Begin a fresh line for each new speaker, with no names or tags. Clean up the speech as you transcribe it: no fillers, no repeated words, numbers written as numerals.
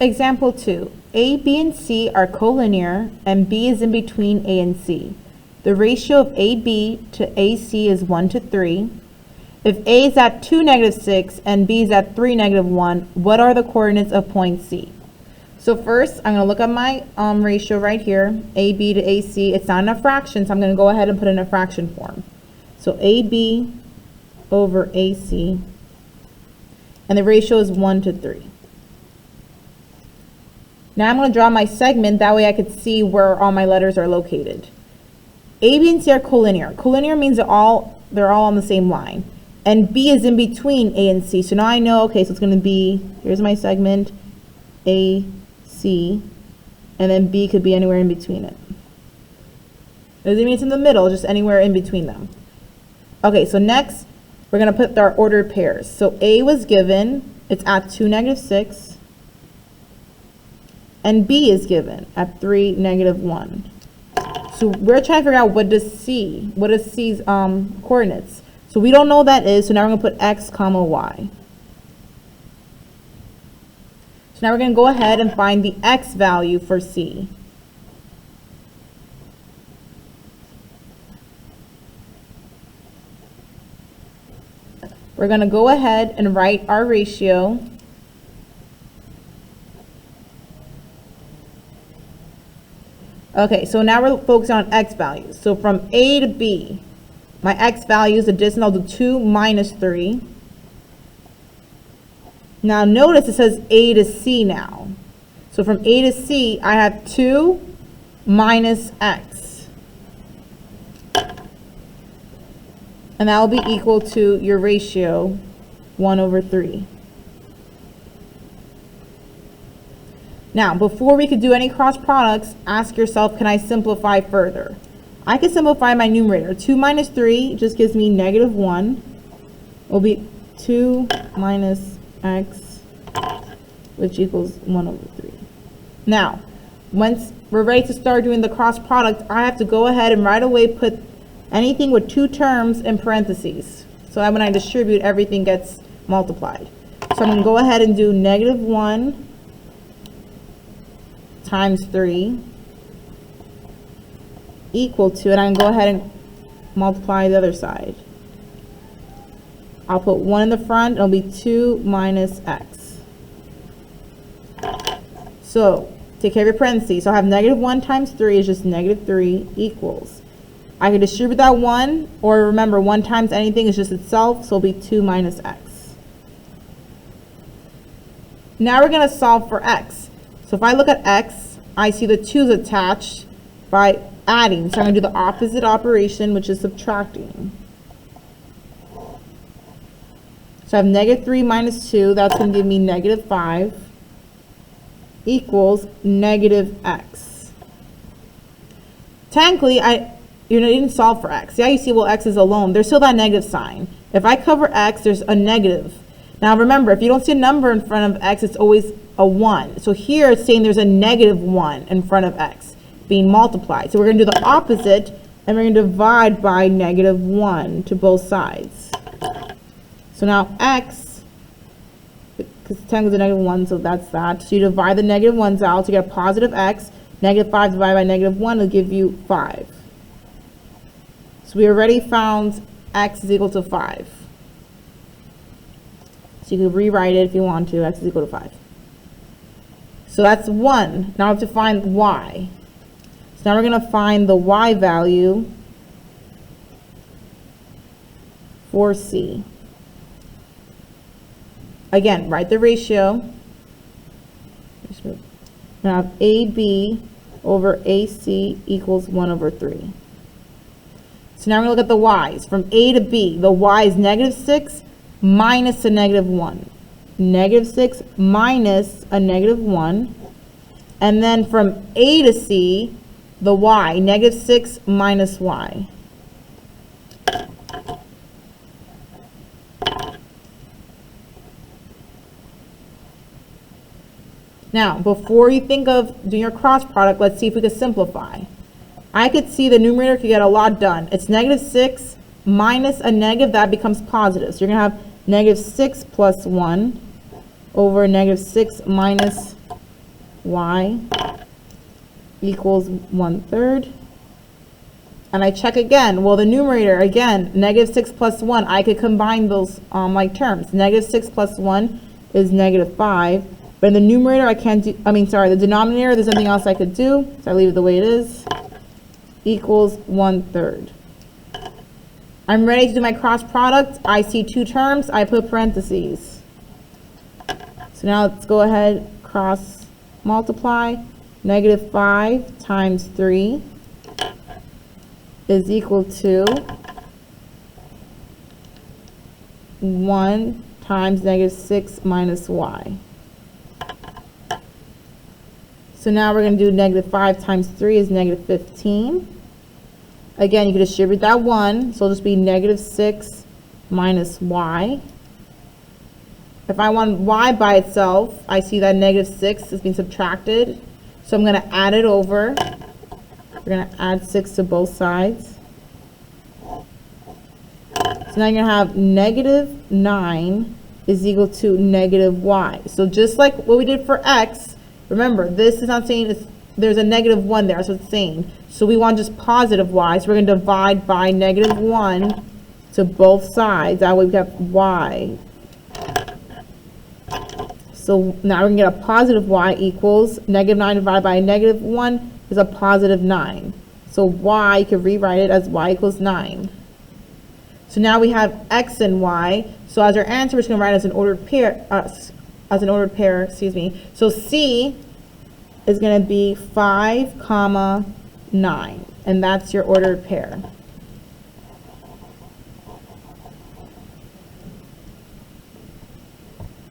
Example 2. A, B, and C are collinear, and B is in between A and C. The ratio of AB to AC is 1 to 3. If A is at 2, -6, and B is at 3, -1, what are the coordinates of point C? So first, I'm going to look at my ratio right here, AB to AC. It's not in a fraction, so I'm going to go ahead and put it in a fraction form. So AB over AC, and the ratio is 1 to 3. Now I'm going to draw my segment, that way I could see where all my letters are located. A, B, and C are collinear. Collinear means they're all on the same line. And B is in between A and C. So now I know, okay, so it's going to be, here's my segment, A, C, and then B could be anywhere in between it. It doesn't mean it's in the middle, just anywhere in between them. Okay, so next, we're going to put our ordered pairs. So A was given, it's at 2, -6. And B is given at 3, -1. So we're trying to figure out what is C's coordinates. So we don't know what that is, so now we're going to put X, Y. So now we're going to go ahead and find the X value for C. We're going to go ahead and write our ratio. Okay, so now we're focusing on X values. So from A to B, my X value is the distance. I'll do 2 - 3. Now notice it says A to C now. So from A to C, I have 2 minus X. And that will be equal to your ratio, 1 over 3. Now, before we could do any cross products, ask yourself, can I simplify further? I can simplify my numerator. 2 minus 3 just gives me -1. Will be 2 minus X, which equals 1 over 3. Now, once we're ready to start doing the cross product, I have to go ahead and right away put anything with 2 terms in parentheses. So that when I distribute, everything gets multiplied. So I'm going to go ahead and do -1 times 3 equal to, and I can go ahead and multiply the other side. I'll put 1 in the front, it'll be 2 minus X. So, take care of your parentheses. So I have -1 times 3 is just -3 equals. I can distribute that 1, or remember 1 times anything is just itself, so it'll be 2 minus X. Now we're going to solve for X. So if I look at X, I see the 2's attached by adding. So I'm going to do the opposite operation, which is subtracting. So I have -3 minus 2. That's going to give me -5 equals -X. Technically, you didn't solve for X. Yeah, you see, well, X is alone. There's still that negative sign. If I cover X, there's a negative. Now remember, if you don't see a number in front of X, it's always a 1. So here it's saying there's a -1 in front of X being multiplied. So we're going to do the opposite, and we're going to divide by -1 to both sides. So now X, because 10 is a -1, so that's that. So you divide the -1's out to get a positive X. -5 divided by -1 will give you 5. So we already found X is equal to 5. So you can rewrite it if you want to. X is equal to 5. So that's 1. Now I have to find Y. So now we're going to find the Y value for C. Again, write the ratio. Now I have AB over AC equals 1 over 3. So now we're going to look at the Y's. From A to B, the Y is -6 minus a -1. -6 minus a -1. And then from A to C, the Y, -6 minus Y. Now, before you think of doing your cross product, let's see if we can simplify. I could see the numerator could get a lot done. It's -6 minus a negative, that becomes positive. So you're going to have -6 plus 1 over -6 minus y equals 1/3. And I check again. Well, the numerator, again, -6 plus 1, I could combine those like terms. -6 plus 1 is -5. But in the numerator, I can't do, the denominator, there's nothing else I could do. So I leave it the way it is. Equals 1/3. I'm ready to do my cross product. I see two terms. I put parentheses. So now let's go ahead, cross multiply. -5 times 3 is equal to 1 times -6 minus y. So now we're going to do -5 times 3 is -15. Again, you can distribute that 1, so it'll just be -6 minus y. If I want y by itself, I see that -6 is being subtracted, so I'm going to add it over. We're going to add 6 to both sides. So now you're going to have -9 is equal to -y. So just like what we did for x, remember, this is not saying there's a -1 there, that's what it's saying. So we want just positive y, so we're going to divide by -1 to both sides. That way we have y. So now we're going to get a positive y equals -9 divided by -1 is a positive 9. So y, you can rewrite it as y equals 9. So now we have x and y. So as our answer, we're just going to write as an ordered pair, excuse me. So C is going to be 5, 9, and that's your ordered pair.